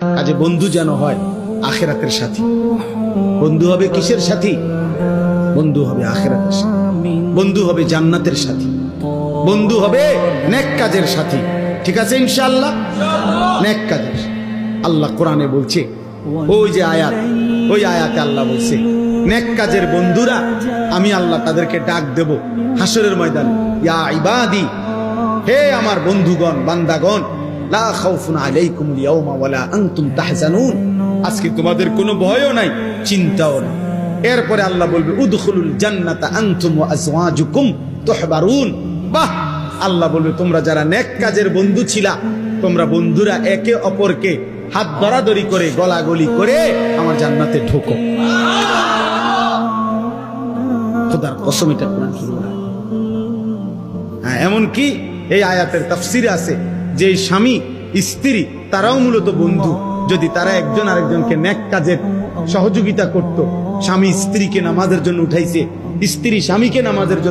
কাজে বন্ধু যেন হয় আখিরাতের সাথী। বন্ধু হবে কিসের সাথী? বন্ধু হবে আখিরাতের সাথী, বন্ধু হবে জান্নাতের সাথী, বন্ধু হবে নেক কাজের সাথী। ঠিক আছে ইনশাআল্লাহ? নেক কাজের। আল্লাহ কোরআনে বলছে, ওই যে আয়াত, ওই আয়াতে আল্লাহ বলছে নেক কাজের বন্ধুরা আমি আল্লাহ তাদেরকে ডাক দেব হাসরের ময়দানে, ইয়া ইবাদি, হে আমার বন্ধুগণ, বান্দাগণ, লা খাউফুন আলাইকুমুল ইয়াওমা ওয়ালা আনতুম তাহজানুন, আজকে তোমাদের কোনো ভয়ও নাই, চিন্তাও নাই। এরপরে আল্লাহ বলবে উদখুলুল জান্নাতা আনতুম ওয়া আজওয়াজুকুম তুহবারুন। বাহ! আল্লাহ বলবে তোমরা যারা নেক কাজের বন্ধু ছিলা, তোমরা বন্ধুরা একে অপরকে হাত ধরাধরি করে গলাগলি করে আমার জান্নাতে ঢোকো। খোদার কসম, এটা কোরআন শরীফ। হ্যাঁ, এমনকি এই আয়াতের তাফসিরে আছে যে স্বামী স্ত্রী তারাও মূলত বন্ধু। যদি তারা একজন আরেকজনকে নেক কাজের সহযোগিতা করত, স্বামী স্ত্রীকে নামাজের জন্য উঠাইছে, স্ত্রী স্বামীকে নামাজের জন্য